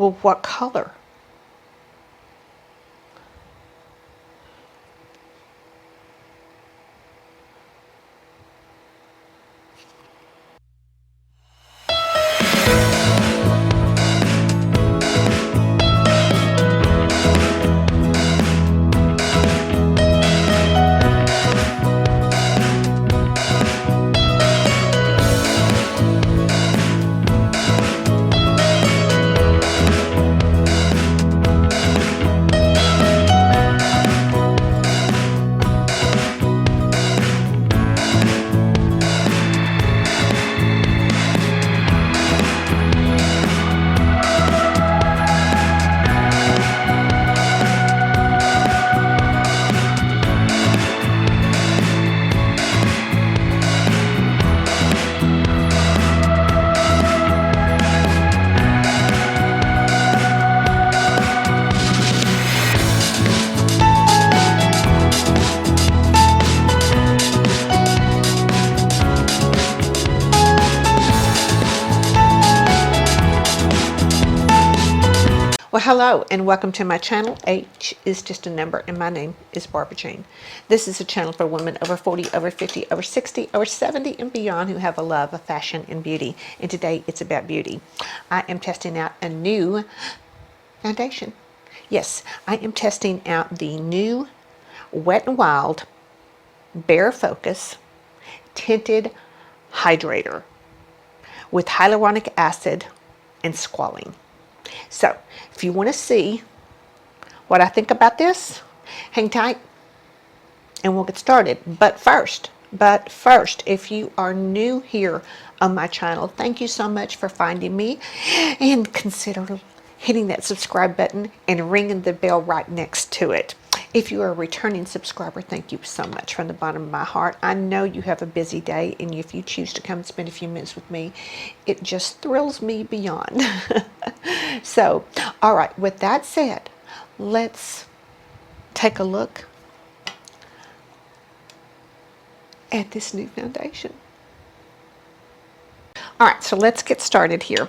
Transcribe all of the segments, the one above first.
Well, what color? Well, hello and welcome to my channel. H is just a number and my name is Barbara Jane. This is a channel for women over 40, over 50, over 60, over 70 and beyond who have a love of fashion and beauty. And today it's about beauty. I am testing out a new foundation. Yes, I am testing out the new Wet n Wild Bare Focus Tinted Hydrator with hyaluronic acid and squalene. So, if you want to see what I think about this, hang tight and we'll get started. But first, if you are new here on my channel, thank you so much for finding me, and consider hitting that subscribe button and ringing the bell right next to it. If you are a returning subscriber, thank you so much from the bottom of my heart. I know you have a busy day, and if you choose to come and spend a few minutes with me, it just thrills me beyond. So, all right, with that said, let's take a look at this new foundation. All right, so let's get started here.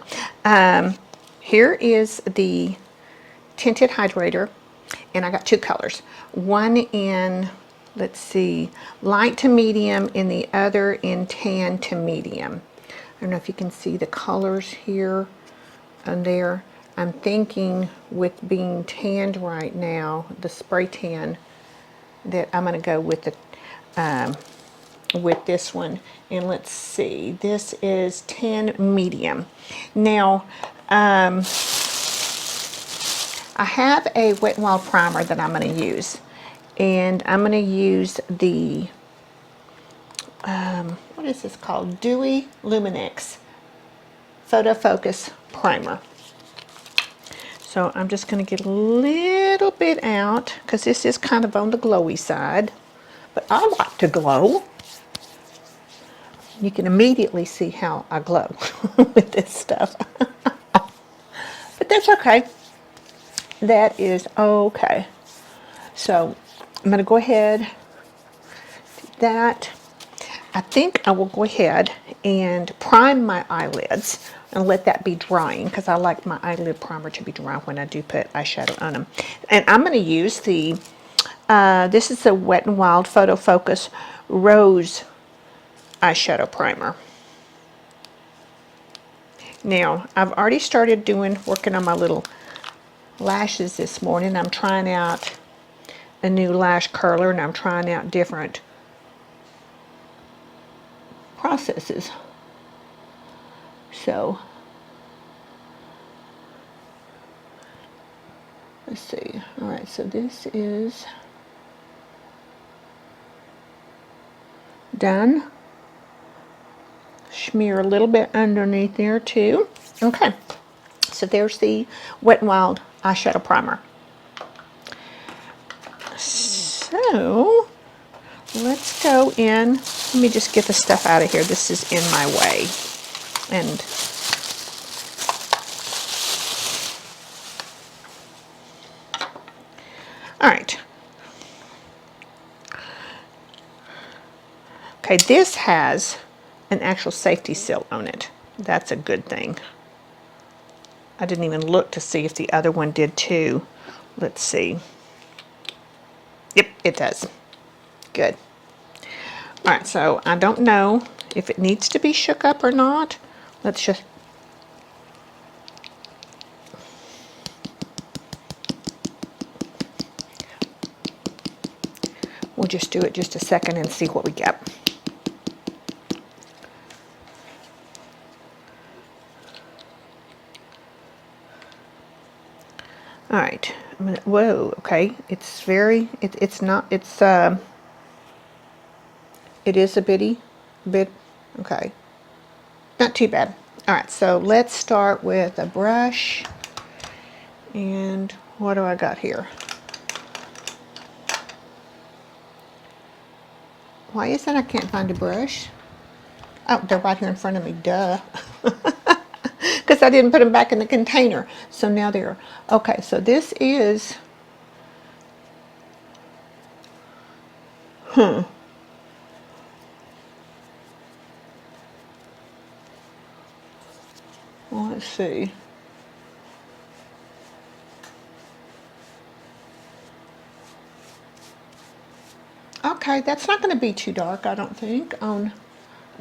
Here is the Tinted Hydrator, and I got two colors. One in, let's see, light to medium, and the other in tan to medium. I don't know if you can see the colors here and there. I'm thinking with being tanned right now, the spray tan, that I'm going to go with the with this one. And let's see, this is tan medium. Now, I have a Wet n Wild primer that I'm going to use, and I'm going to use the what is this called? Dewy Luminex Photo Focus Primer. So I'm just going to get a little bit out because this is kind of on the glowy side, but I like to glow. You can immediately see how I glow with this stuff. But that's okay. That is okay. So I'm going to go ahead, do that. I think I will go ahead and prime my eyelids and let that be drying, because I like my eyelid primer to be dry when I do put eyeshadow on them. And I'm going to use the, this is the Wet n Wild Photo Focus Rose eyeshadow primer. Now, I've already started working on my little lashes this morning. I'm trying out a new lash curler, and I'm trying out different processes. So, let's see. All right, so this is done. Smear a little bit underneath there too. Okay, so there's the Wet n Wild eyeshadow primer. So let's go in. Let me just get the stuff out of here. This is in my way. And all right. Okay, this has an actual safety seal on it. That's a good thing. I didn't even look to see if the other one did too. Let's see. Yep, it does. Good. All right, so I don't know if it needs to be shook up or not. Let's just... We'll just do it just a second and see what we get. All right. Whoa, okay. It's very, it's not, it's, it is a bit, okay. Not too bad. All right, so let's start with a brush. And what do I got here? Why is it I can't find a brush? Oh, they're right here in front of me, duh. Because I didn't put them back in the container. So now they're, okay, so this is, well, let's see. Okay, that's not going to be too dark, I don't think, on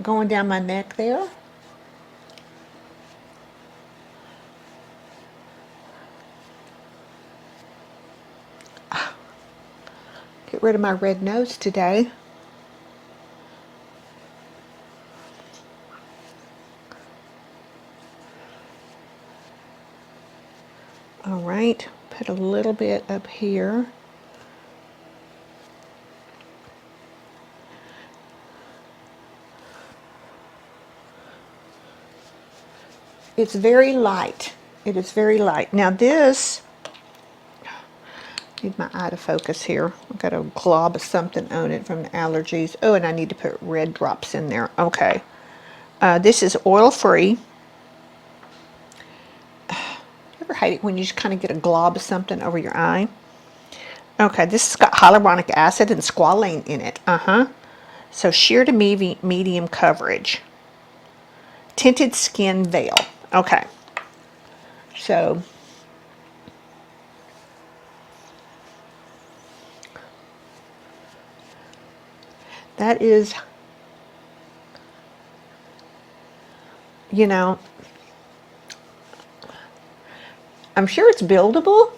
going down my neck there. Get rid of my red nose today. All right, put a little bit up here. It's very light. It is very light. Now this, need my eye to focus here. I've got a glob of something on it from the allergies. Oh, and I need to put red drops in there. Okay. This is oil-free. You ever hate it when you just kind of get a glob of something over your eye? Okay, this has got hyaluronic acid and squalane in it. So sheer to medium coverage. Tinted skin veil. Okay. So that is, you know, I'm sure it's buildable.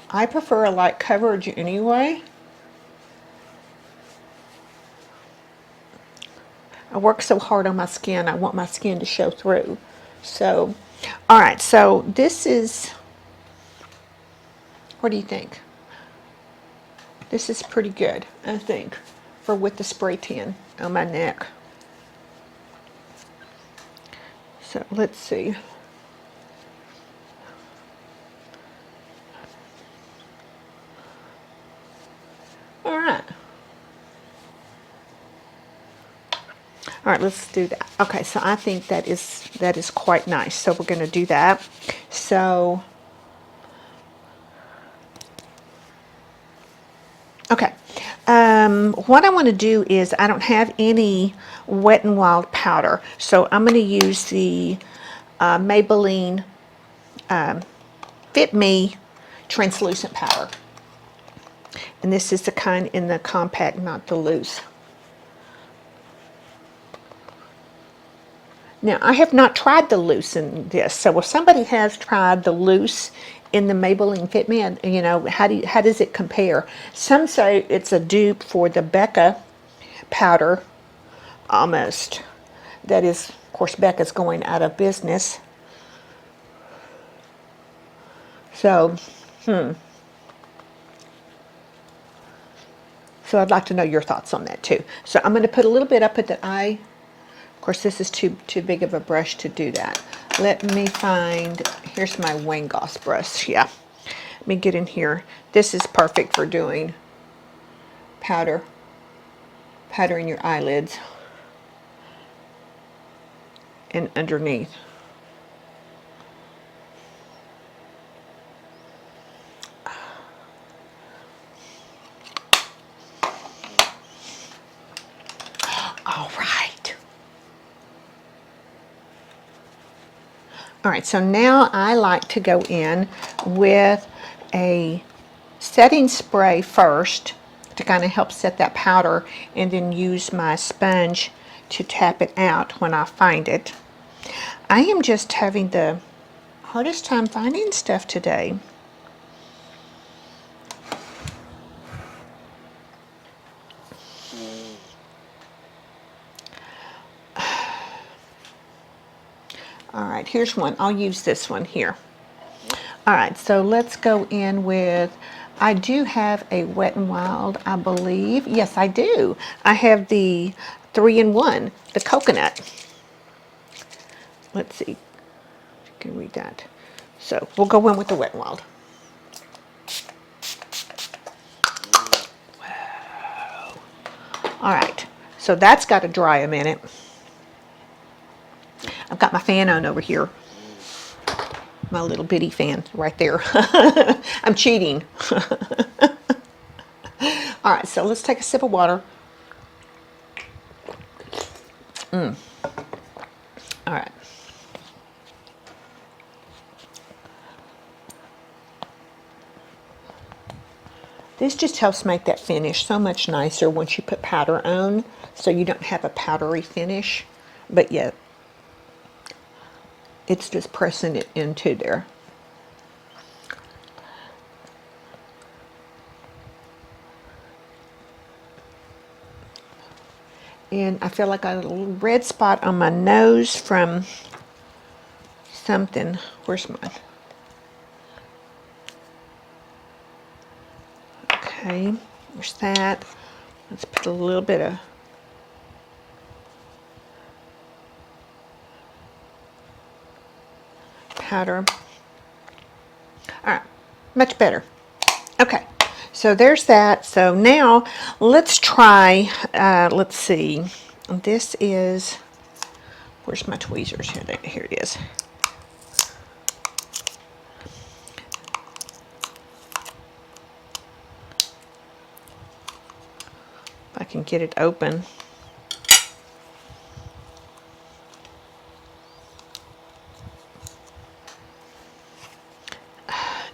I prefer a light coverage anyway. I work so hard on my skin, I want my skin to show through. So, all right, so this is, what do you think? This is pretty good, I think, for with the spray tan on my neck. So let's see. All right. All right, let's do that. Okay, so I think that is quite nice. So we're going to do that. So, okay. What I want to do is I don't have any Wet n Wild powder, so I'm going to use the Maybelline Fit Me translucent powder, and this is the kind in the compact, not the loose. Now, I have not tried the loose in this, so if somebody has tried the loose in the Maybelline Fit Me, you know, how does it compare? Some say it's a dupe for the Becca powder, almost. That is, of course, Becca's going out of business. So, so I'd like to know your thoughts on that too. So I'm going to put a little bit up at the eye. Of course, this is too big of a brush to do that. Let me find, here's my Wayne Goss brush, yeah. Let me get in here. This is perfect for doing powdering your eyelids and underneath. All right, so now I like to go in with a setting spray first to kind of help set that powder, and then use my sponge to tap it out when I find it. I am just having the hardest time finding stuff today. All right, here's one. I'll use this one here. All right, so let's go in with, I do have a Wet n Wild, I believe. Yes, I do. I have the 3-in-1, the coconut. Let's see, you can read that. So we'll go in with the Wet n Wild. Wow. All right, so that's got to dry a minute. I've got my fan on over here. My little bitty fan right there. I'm cheating. All right, so let's take a sip of water. All right. This just helps make that finish so much nicer once you put powder on, so you don't have a powdery finish, but yet it's just pressing it into there. And I feel like I got a little red spot on my nose from something. Where's mine? Okay, there's that. Let's put a little bit of powder. All right, much better. Okay, so there's that. So now let's try, let's see. This is, where's my tweezers? Here it is. If I can get it open.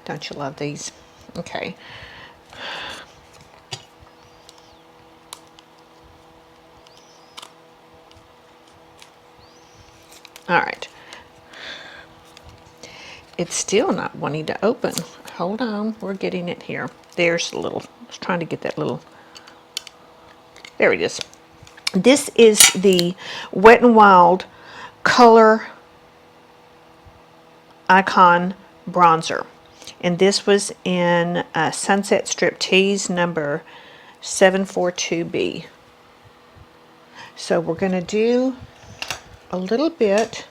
Don't you love these? Okay. All right. It's still not wanting to open. Hold on, we're getting it here. There's a little, I was trying to get that little, there it is. This is the Wet n Wild Color Icon Bronzer. And this was in Sunset Striptease number 742B. So we're going to do a little bit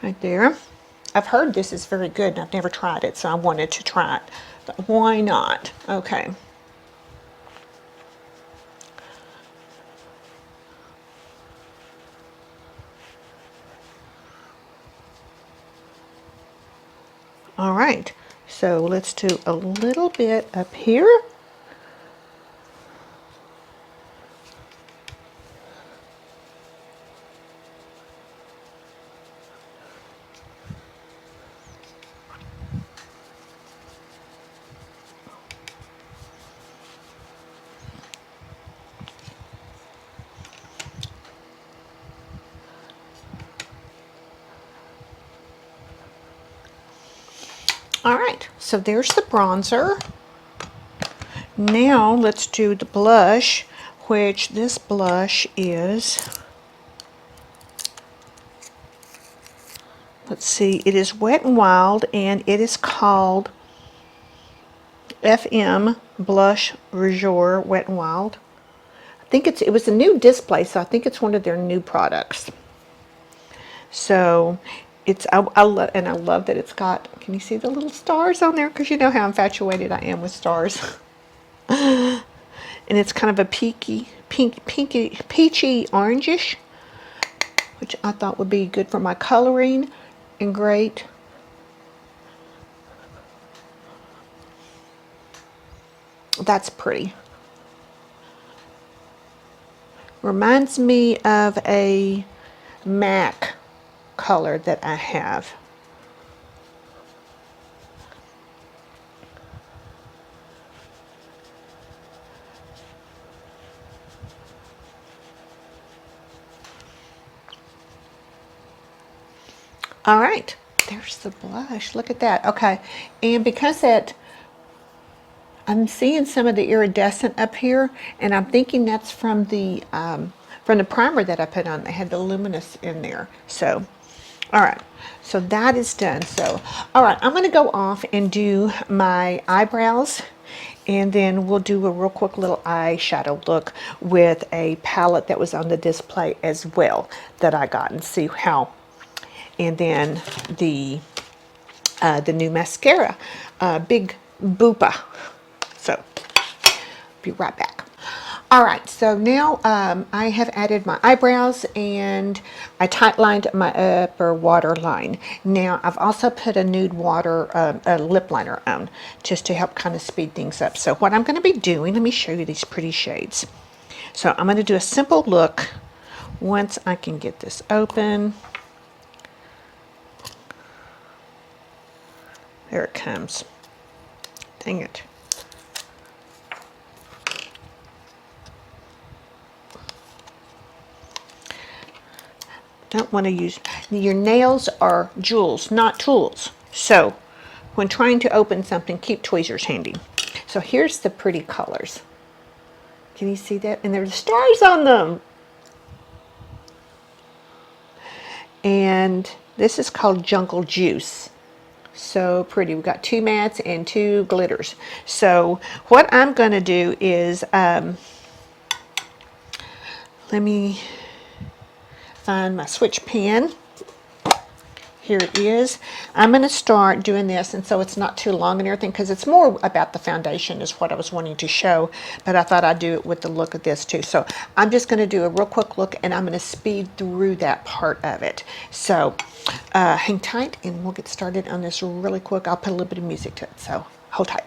right there. I've heard this is very good and I've never tried it, so I wanted to try it. But why not? Okay. All right, so let's do a little bit up here. All right, so there's the bronzer. Now let's do the blush, which this blush is, let's see, it is Wet n Wild and it is called FM Blush Rouge Wet n Wild. I think it was a new display, so I think it's one of their new products. So it's, I love that it's got, can you see the little stars on there? Because you know how infatuated I am with stars. And it's kind of a peachy orangish, which I thought would be good for my coloring and great. That's pretty. Reminds me of a MAC color that I have. All right, there's the blush. Look at that. Okay, and because that, I'm seeing some of the iridescent up here, and I'm thinking that's from the primer that I put on. They had the luminous in there. So, all right, so that is done. So, all right, I'm going to go off and do my eyebrows, and then we'll do a real quick little eyeshadow look with a palette that was on the display as well that I got, and see how. And then the new mascara, Big Boopa. So, be right back. All right, so now I have added my eyebrows and I tight lined my upper waterline. Now I've also put a nude water lip liner on just to help kind of speed things up. So what I'm going to be doing, let me show you these pretty shades. So I'm going to do a simple look once I can get this open. There it comes. Dang it. Don't want to use, your nails are jewels, not tools. So when trying to open something, keep tweezers handy. So here's the pretty colors. Can you see that? And there's stars on them. And this is called Jungle Juice. So pretty. We've got 2 mattes and 2 glitters. So what I'm going to do is, let me find my switch pen. Here it is. I'm going to start doing this, and so it's not too long and everything, because it's more about the foundation is what I was wanting to show, but I thought I'd do it with the look of this too. So I'm just going to do a real quick look, and I'm going to speed through that part of it. So hang tight, and we'll get started on this really quick. I'll put a little bit of music to it, so hold tight.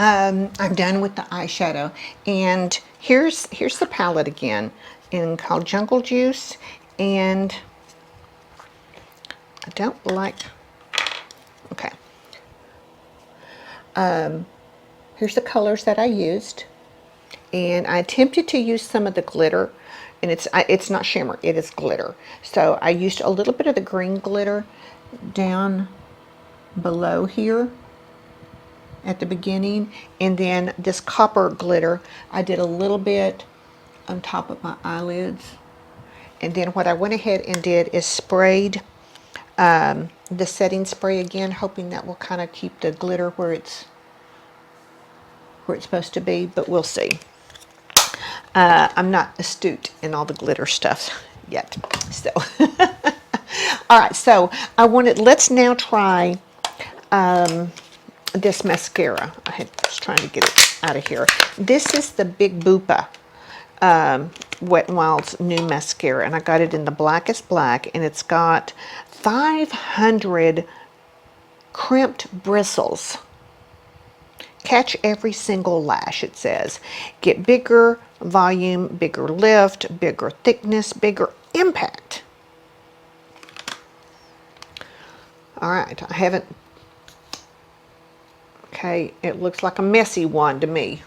I'm done with the eyeshadow, and here's the palette again, in called Jungle Juice, and I don't like. Okay. Here's the colors that I used, and I attempted to use some of the glitter, and it's not shimmer, it is glitter. So I used a little bit of the green glitter down below here at the beginning, and then this copper glitter I did a little bit on top of my eyelids. And then what I went ahead and did is sprayed the setting spray again, hoping that will kind of keep the glitter where it's supposed to be, but we'll see. I'm not astute in all the glitter stuff yet. So, all right, so let's now try this mascara. I was trying to get it out of here. This is the Big Boopa Wet n Wild's new mascara, and I got it in the blackest black, and it's got 500 crimped bristles. Catch every single lash, it says. Get bigger volume, bigger lift, bigger thickness, bigger impact. All right, I haven't. Okay, it looks like a messy one to me.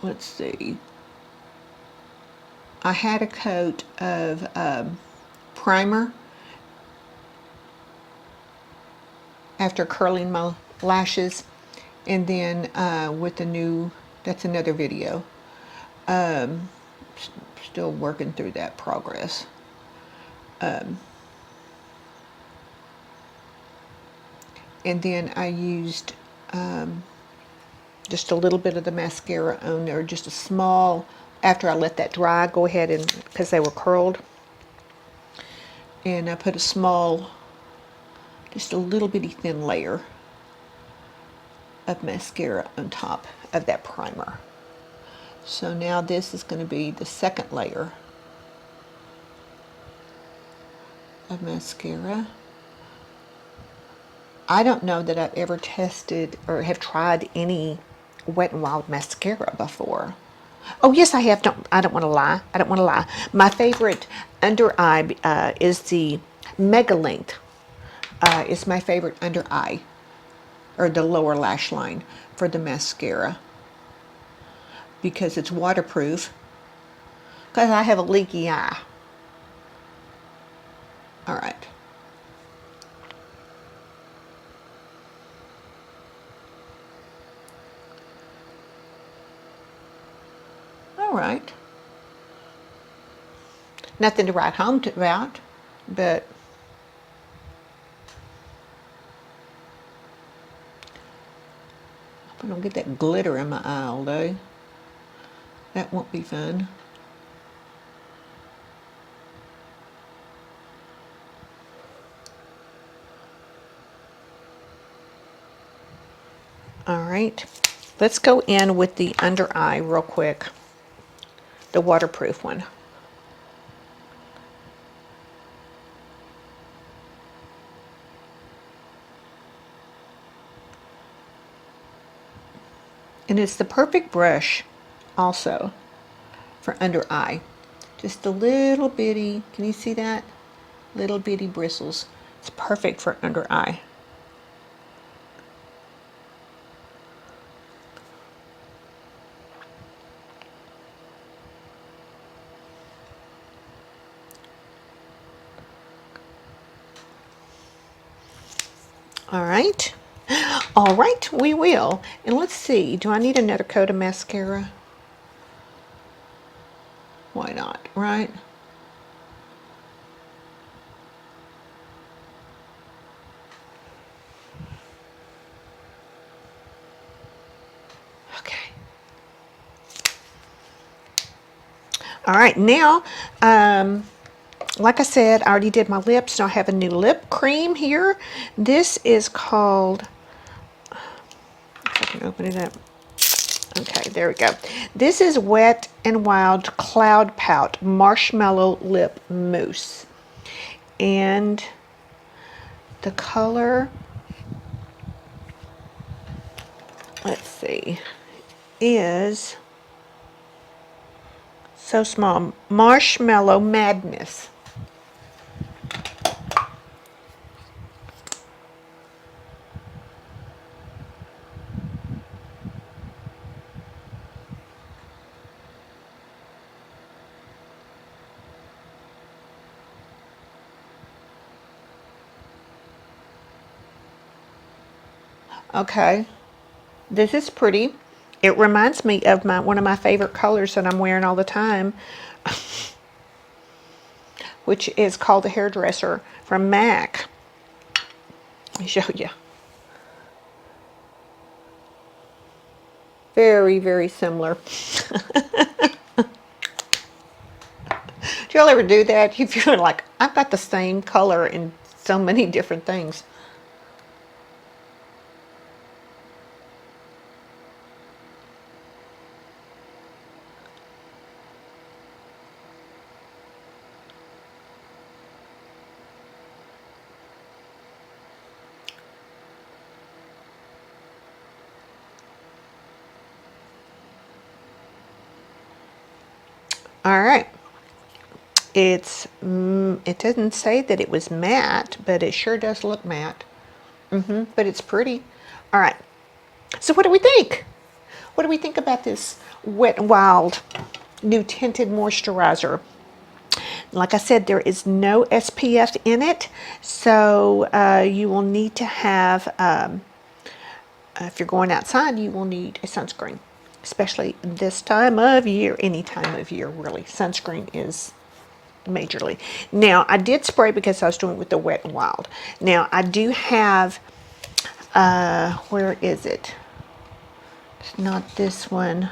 Let's see. I had a coat of primer after curling my lashes, and then with the new, that's another video. Still working through that progress. And then I used just a little bit of the mascara on there, just a small, after I let that dry, go ahead and, because they were curled, and I put a small, just a little bitty thin layer of mascara on top of that primer. So now this is going to be the second layer of mascara. I don't know that I've ever tested or have tried any Wet n Wild mascara before. Oh yes, I have. I don't want to lie. I don't want to lie. My favorite under eye is the Mega Length. It's my favorite under eye, or the lower lash line for the mascara, because it's waterproof, because I have a leaky eye. All right. All right. Nothing to write home about, but I don't get that glitter in my eye all day. That won't be fun. All right, let's go in with the under eye real quick, the waterproof one. And it's the perfect brush also for under eye. Just a little bitty, can you see that? Little bitty bristles. It's perfect for under eye. All right, we will. And let's see, do I need another coat of mascara? Why not, right? Okay. All right, now, like I said, I already did my lips, and I have a new lip cream here. This is called, if I can open it up, Okay, there we go. This is Wet n Wild Cloud Pout Marshmallow Lip Mousse. And the color, let's see, is so small. Marshmallow Madness. Okay, this is pretty. It reminds me of one of my favorite colors that I'm wearing all the time, which is called the Hairdresser from MAC. Let me show you. Very, very similar. Do y'all ever do that? You feel like, I've got the same color in so many different things. All right. It doesn't say that it was matte, but it sure does look matte. But it's pretty. All right. So what do we think? What do we think about this Wet n Wild new tinted moisturizer? Like I said, there is no SPF in it, so you will need to have, if you're going outside, you will need a sunscreen, especially this time of year, any time of year really. Sunscreen is majorly. Now, I did spray because I was doing it with the Wet n Wild. Now, I do have, where is it? It's not this one.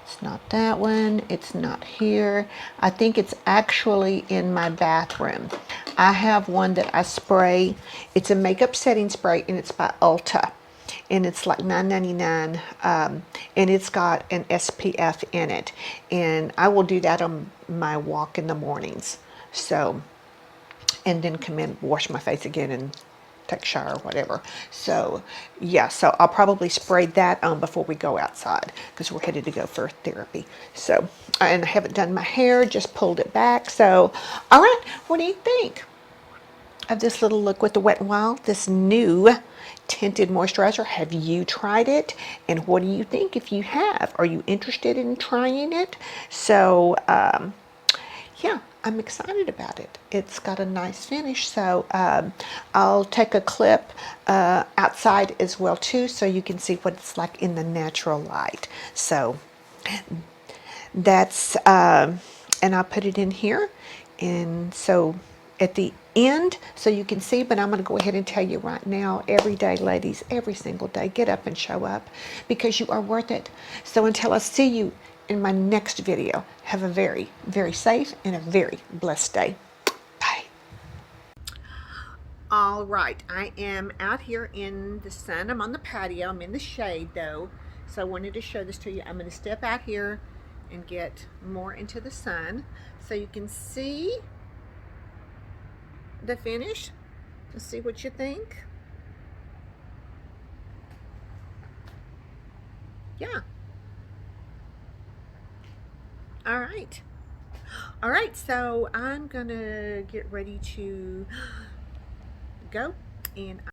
It's not that one. It's not here. I think it's actually in my bathroom. I have one that I spray. It's a makeup setting spray, and it's by Ulta. And it's like $9.99, and it's got an SPF in it. And I will do that on my walk in the mornings. So, and then come in, wash my face again, and take a shower or whatever. So yeah, so I'll probably spray that on before we go outside because we're headed to go for therapy. So, and I haven't done my hair, just pulled it back. So, all right, what do you think of this little look with the Wet n Wild, this new tinted moisturizer? Have you tried it? And what do you think if you have? Are you interested in trying it? So, yeah, I'm excited about it. It's got a nice finish, so I'll take a clip outside as well too, so you can see what it's like in the natural light. So that's, and I'll put it in here, and so at the end, so you can see, but I'm going to go ahead and tell you right now, every day, ladies, every single day, get up and show up, because you are worth it. So until I see you in my next video, have a very, very safe and a very blessed day. Bye. All right, I am out here in the sun. I'm on the patio. I'm in the shade though, so I wanted to show this to you. I'm going to step out here and get more into the sun so you can see the finish. Let's see what you think. Yeah. All right. All right, so I'm gonna get ready to go, and